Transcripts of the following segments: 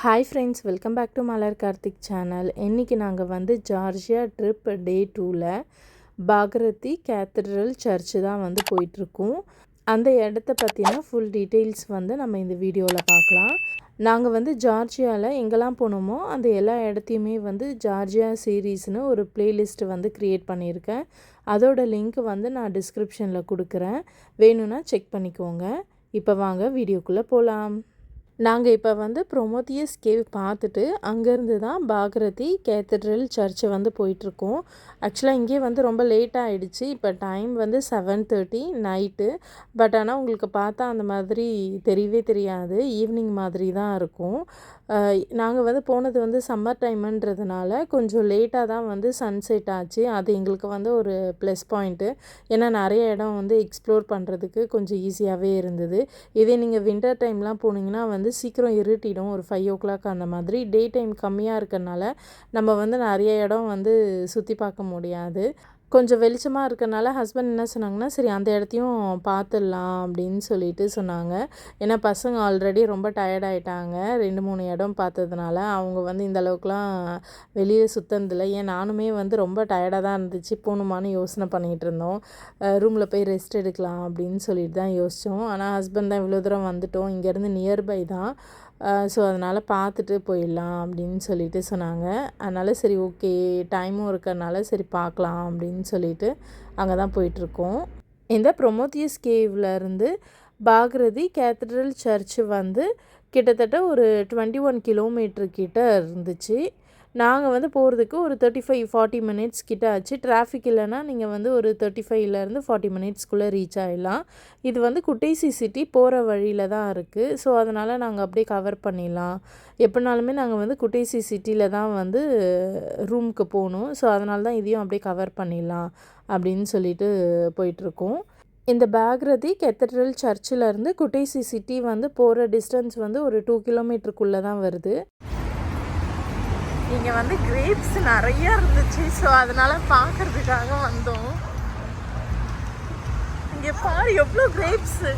Hi friends, welcome back to Malar Karthik channel. இன்றைக்கி நாங்கள் வந்து ஜார்ஜியா ட்ரிப் டே 2ல் பாகரதி கேத்தட்ரல் சர்ச்சு தான் வந்து போயிட்டுருக்கோம். அந்த இடத்த பற்றின ஃபுல் டீட்டெயில்ஸ் வந்து நம்ம இந்த வீடியோவில் பார்க்கலாம். நாங்கள் வந்து ஜார்ஜியாவில் எங்கெல்லாம் போனோமோ அந்த எல்லா இடத்தையுமே வந்து ஜார்ஜியா சீரீஸ்னு ஒரு பிளேலிஸ்ட் வந்து க்ரியேட் பண்ணியிருக்கேன். அதோட லிங்க் வந்து நான் டிஸ்கிரிப்ஷனில் கொடுக்குறேன், வேணும்னா செக் பண்ணிக்கோங்க. இப்போ வாங்க வீடியோக்குள்ளே போகலாம். நாங்கள் இப்போ வந்து ப்ரொமோத்தியஸ் கேவ் பார்த்துட்டு அங்கேருந்து தான் பாகரதி கேத்தட்ரல் சர்ச்சு வந்து போயிட்டுருக்கோம். ஆக்சுவலாக இங்கே வந்து ரொம்ப லேட்டாக ஆகிடுச்சு. இப்போ டைம் வந்து 7:30 நைட்டு. பட் ஆனால் உங்களுக்கு பார்த்தா அந்த மாதிரி தெரியவே தெரியாது, ஈவினிங் மாதிரி தான் இருக்கும். நாங்கள் வந்து போனது வந்து சம்மர் டைமுன்றதுனால கொஞ்சம் லேட்டாக தான் வந்து சன்செட் ஆச்சு. அது எங்களுக்கு வந்து ஒரு ப்ளஸ் பாயிண்ட்டு. ஏன்னா நிறைய இடம் வந்து எக்ஸ்ப்ளோர் பண்ணுறதுக்கு கொஞ்சம் ஈஸியாகவே இருந்தது. இதே நீங்கள் வின்டர் டைம்லாம் போனீங்கன்னா வந்து சீக்கிரம் இருட்டிடும், ஒரு 5 o'clock அந்த மாதிரி. டே டைம் கம்மியாக இருக்கறனால நம்ம வந்து நிறைய இடம் வந்து சுற்றி பார்க்க முடியாது. கொஞ்சம் வெளிச்சமாக இருக்கறனால ஹஸ்பண்ட் என்ன சொன்னாங்கன்னா, சரி அந்த இடத்தையும் பார்த்துடலாம் அப்படின்னு சொல்லிட்டு சொன்னாங்க. ஏன்னா பசங்க ஆல்ரெடி ரொம்ப டயர்டாயிட்டாங்க 2-3 இடம் பார்த்ததுனால. அவங்க வந்து இந்த அளவுக்குலாம் வெளியே சுற்றுனதில்ல. ஏன் நானுமே வந்து ரொம்ப டயர்டாக தான் இருந்துச்சு, போகணுமான்னு யோசனை பண்ணிகிட்டு இருந்தோம். ரூமில் போய் ரெஸ்ட் எடுக்கலாம் அப்படின்னு சொல்லிட்டு தான் யோசித்தோம். ஆனால் ஹஸ்பண்ட் தான் இவ்வளோ தூரம் வந்துட்டோம், இங்கேருந்து நியர்பை தான், ஸோ அதனால் பார்த்துட்டு போயிடலாம் அப்படின்னு சொல்லிட்டு சொன்னாங்க. அதனால் சரி ஓகே, டைமும் இருக்கறனால சரி பார்க்கலாம் அப்படின்னு சொல்லிட்டு அங்கே தான் போயிட்டுருக்கோம். இந்த ப்ரொமோத்தியஸ் கேவ்லேருந்து பாகரதி கேத்தட்ரல் சர்ச்சு வந்து கிட்டத்தட்ட ஒரு 21 கிலோமீட்டர் கிட்ட இருந்துச்சு. நாங்கள் வந்து போகிறதுக்கு ஒரு 35-40 மினிட்ஸ் கிட்ட ஆச்சு. டிராஃபிக் இல்லைன்னா நீங்கள் வந்து ஒரு 35லேருந்து 40 மினிட்ஸ்க்குள்ளே ரீச் ஆகிடலாம். இது வந்து குட்டேசி சிட்டி போகிற வழியில் தான் இருக்குது. ஸோ அதனால் நாங்கள் அப்படியே கவர் பண்ணிடலாம். எப்போனாலுமே நாங்கள் வந்து குட்டேசி சிட்டியில் தான் வந்து ரூமுக்கு போகணும். ஸோ அதனால தான் இதையும் அப்படியே கவர் பண்ணிடலாம் அப்படின்னு சொல்லிட்டு போயிட்டுருக்கோம். இந்த பாகரதி கேத்தட்ரல் சர்ச்சிலேருந்து குட்டேசி சிட்டி வந்து போகிற டிஸ்டன்ஸ் வந்து ஒரு 2 கிலோமீட்டருக்குள்ளே தான் வருது. இங்கே வந்து கிரேப்ஸ் நிறையா இருந்துச்சு, ஸோ அதனால் பார்க்குறதுக்காக வந்தோம். இங்கே பாரு எவ்வளோ கிரேப்ஸு.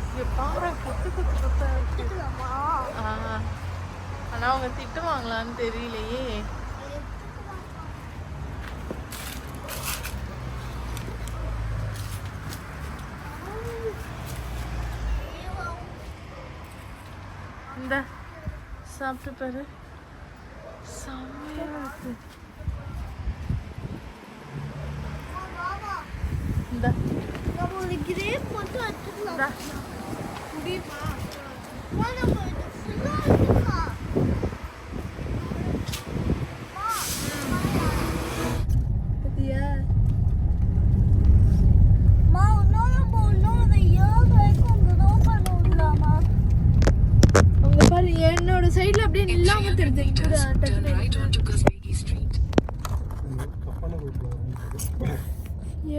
இங்கே பாரு கொத்து இருக்குமா. ஆனால் அவங்க திட்டுவாங்களான்னு தெரியலையே. இந்த சாப்பிட்டு பாரு, செம்மையா இருக்கு. இந்த கிரேப் மட்டும் எடுத்துக்கலாம். முடியுமா? என்னோட சைடுல அப்படியே நில்லாம தெரியுது.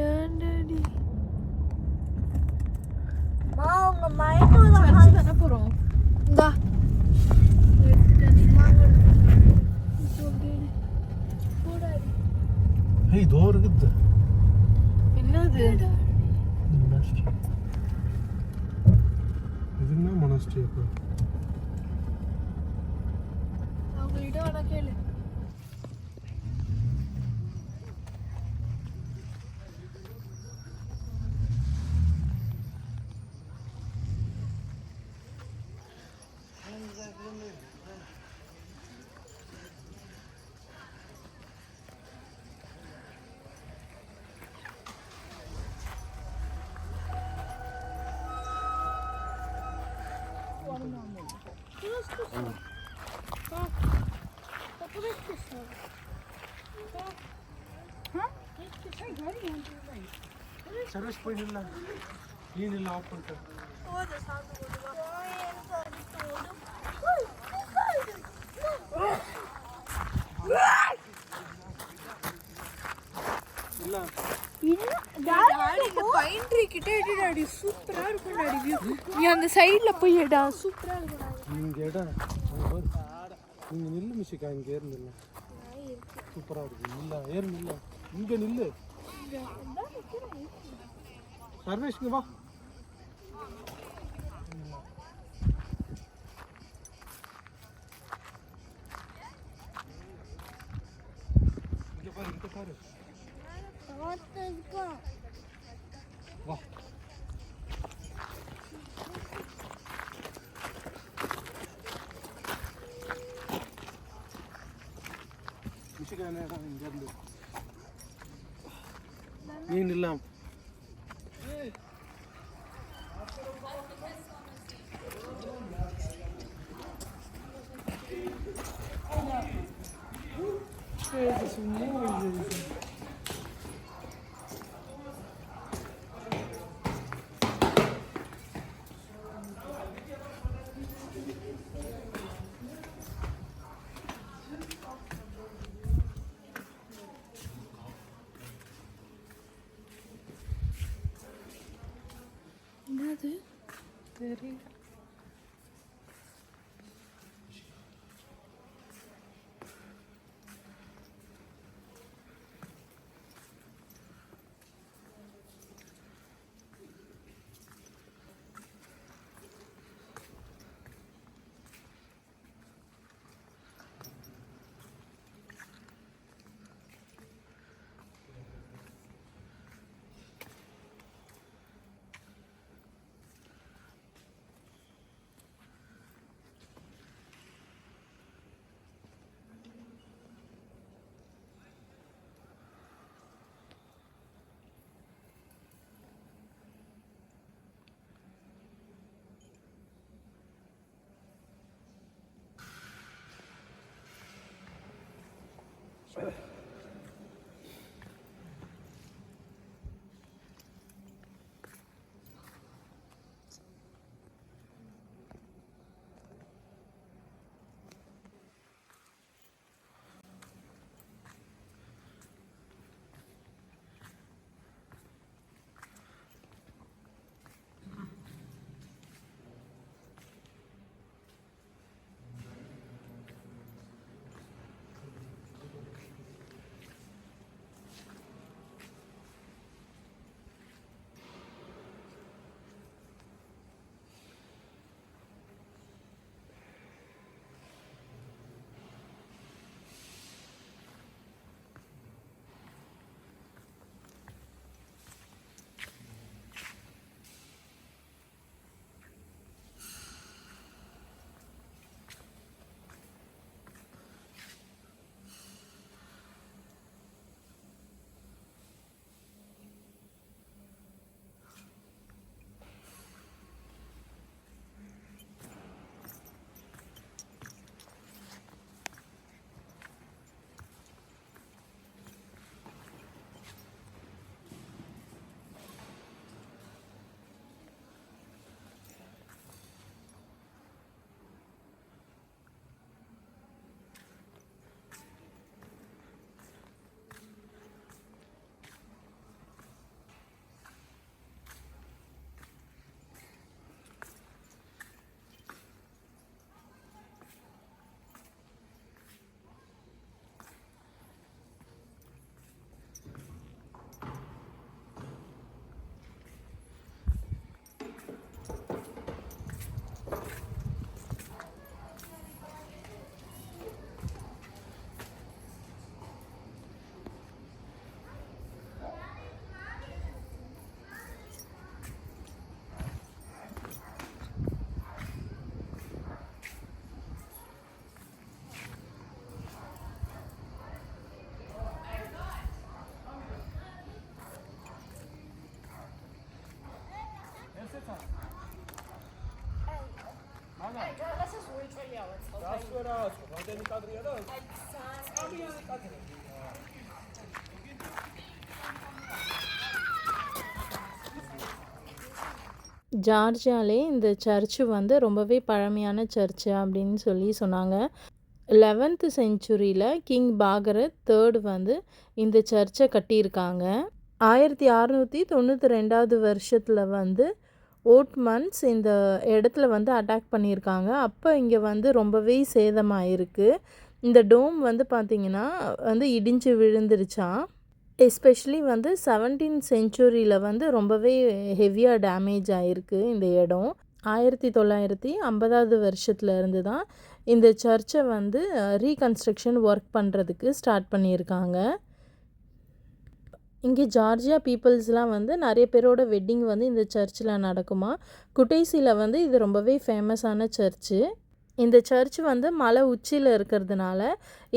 ஏண்டடி மா உங்க மைண்ட் தான போறோம். இந்தா ஹே டோர் இருக்குது. என்னது இது என்ன மொனாஸ்ட்ரி? அப்போ அவங்கள்ட்ட வேணா கேளு. ಸರ್ವಿಸ್ ಪಾಯಿಂಟ್ ಇಲ್ಲ, ಏನಿಲ್ಲ ಆಫ್ ಅಂತ. ಇಲ್ಲ பைன் ட்ரீ கிட்ட எடுடாடி, சூப்பரா இருக்கும் டாடி வியூ. நீ அந்த சைடுல போய் எடா, சூப்பரா இருக்கும். நீங்க எடா நீங்க நில்லு மிஷிகா, இங்க ஏறுனில்ல சூப்பரா இருக்கு. இல்ல ஏறுனில்ல, இங்க நில்லு. சர்வேஷ்க்கு வா. உட்காரு. பார்த்துருக்கோம். வா. மிஷிகான இங்கேருந்து நீ நில்லாம். என்னது தெரியல. ஜார்ஜியாலே இந்த சர்ச்சு வந்து ரொம்பவே பழமையான சர்ச்சு அப்படின்னு சொல்லி சொன்னாங்க. 11th செஞ்சுரியில் கிங் பாகரத் தேர்ட் வந்து இந்த சர்ச்சை கட்டியிருக்காங்க. 1692 வருஷத்தில் வந்து ஓட்மன்ஸ் இந்த இடத்துல வந்து அட்டாக் பண்ணியிருக்காங்க. அப்போ இங்கே வந்து ரொம்பவே சேதமாயிருக்கு. இந்த டோம் வந்து பார்த்திங்கன்னா வந்து இடிஞ்சு விழுந்துருச்சான். எஸ்பெஷலி வந்து 17th செஞ்சுரியில் வந்து ரொம்பவே ஹெவியாக டேமேஜ் ஆகிருக்கு இந்த இடம். 1950 வருஷத்துல இருந்து தான் இந்த சர்ச்சை வந்து ரீகன்ஸ்ட்ரக்ஷன் ஒர்க் பண்ணுறதுக்கு ஸ்டார்ட் பண்ணியிருக்காங்க. இங்கே ஜார்ஜியா பீப்புள்ஸ்லாம் வந்து நிறைய பேரோட வெட்டிங் வந்து இந்த சர்ச்சில் நடக்குமா. குட்டேசியில் வந்து இது ரொம்பவே ஃபேமஸான சர்ச்சு. இந்த சர்ச் வந்து மலை உச்சியில் இருக்கிறதுனால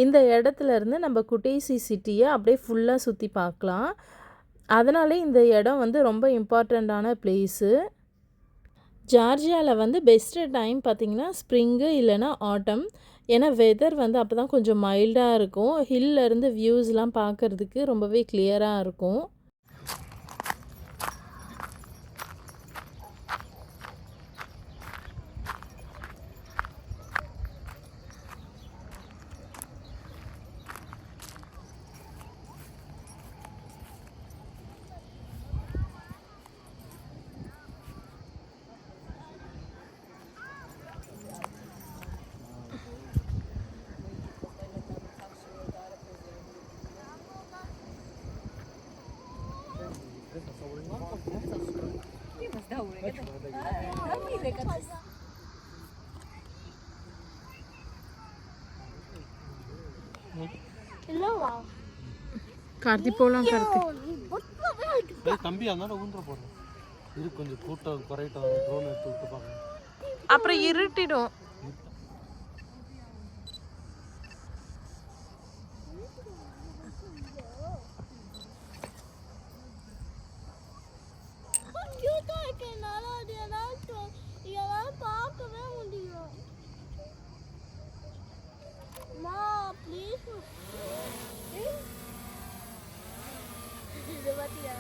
இந்த இடத்துலேருந்து நம்ம குட்டேசி சிட்டியை அப்படியே ஃபுல்லாக சுற்றி பார்க்கலாம். அதனாலே இந்த இடம் வந்து ரொம்ப இம்பார்ட்டண்ட்டான பிளேஸு. ஜார்ஜியாவில் வந்து பெஸ்ட்டு டைம் பார்த்திங்கன்னா ஸ்ப்ரிங்கு இல்லைனா ஆட்டம். ஏன்னா வெதர் வந்து அப்போ தான் கொஞ்சம் மைல்டாக இருக்கும். ஹில்லேருந்து வியூஸ்லாம் பார்க்குறதுக்கு ரொம்பவே கிளியராக இருக்கும். கார்த்தி போகலாம் கார்த்தி. தம்பி அதனால ஊன்ற போடுறேன். இது கொஞ்சம் கூட்டம் குறையிட்டோம். ட்ரோன் எடுத்து விட்டு பார்க்கலாம். அப்புறம் இருட்டிடும். பார்க்கவே முடியும். இது பாத்தியா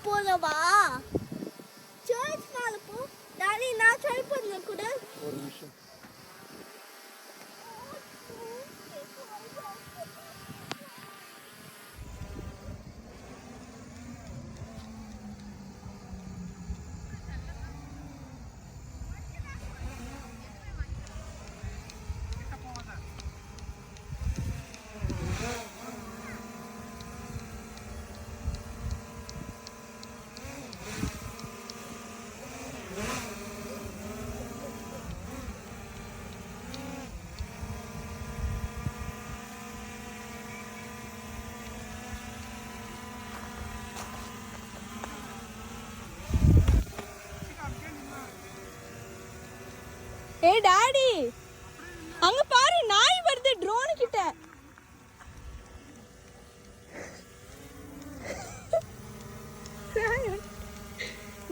போதவா சர்ச் மேல போ டாடி. நான் ட்ரை பண்ண கூட ஒரு நிமிஷம். ஏய் டாடி, அங்க பாரு நாய் வருது ட்ரோன் கிட்ட.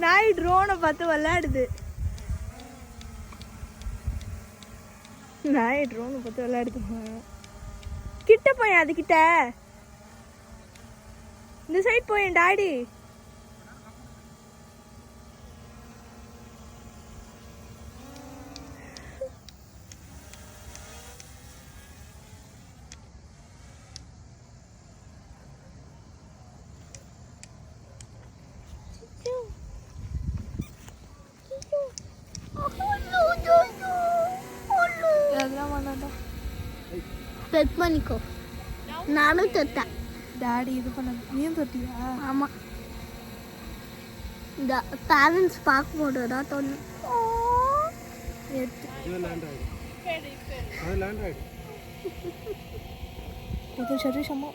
நாய் ட்ரோனை பார்த்து விளையாடுது. நாய் ட்ரோனை பார்த்து விளையாடுது. கிட்ட போய் அது கிட்ட இந்த சைட் போய் டாடி. பெட் பண்ணிக்கோ. நானும் தொட்டேன். டாடி இது பண்ண நீயும் தொட்டியா? ஆமாம். இந்த பேரண்ட்ஸ் பார்க்க போடுறா தொன்னு. சரி சமோ.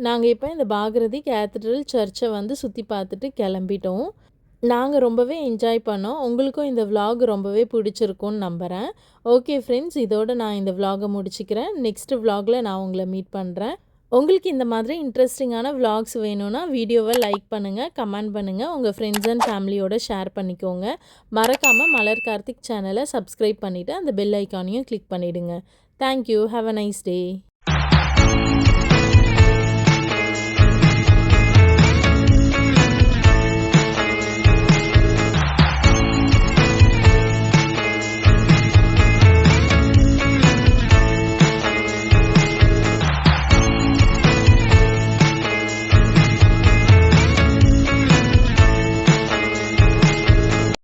நாங்கள் இப்போ இந்த பாகரதி கேத்தட்ரல் சர்ச்சை வந்து சுற்றி பார்த்துட்டு கிளம்பிட்டோம். நாங்கள் ரொம்பவே என்ஜாய் பண்ணோம். உங்களுக்கும் இந்த vlog ரொம்பவே பிடிச்சிருக்கும்னு நம்புகிறேன். ஓகே ஃப்ரெண்ட்ஸ், இதோட நான் இந்த vlog-அ முடிச்சுக்கிறேன். நெக்ஸ்ட் vlog-ல நான் உங்களை மீட் பண்ணுறேன். உங்களுக்கு இந்த மாதிரி இன்ட்ரெஸ்டிங்கான vlogs வேணும்னா வீடியோவை லைக் பண்ணுங்கள், கமெண்ட் பண்ணுங்கள், உங்கள் ஃப்ரெண்ட்ஸ் அண்ட் ஃபேமிலியோட ஷேர் பண்ணிக்கோங்க. மறக்காமல் மலர் கார்த்திக் சேனலை சப்ஸ்கிரைப் பண்ணிவிட்டு அந்த பெல் ஐக்கானையும் கிளிக் பண்ணிவிடுங்க. Thank you. Have a nice day.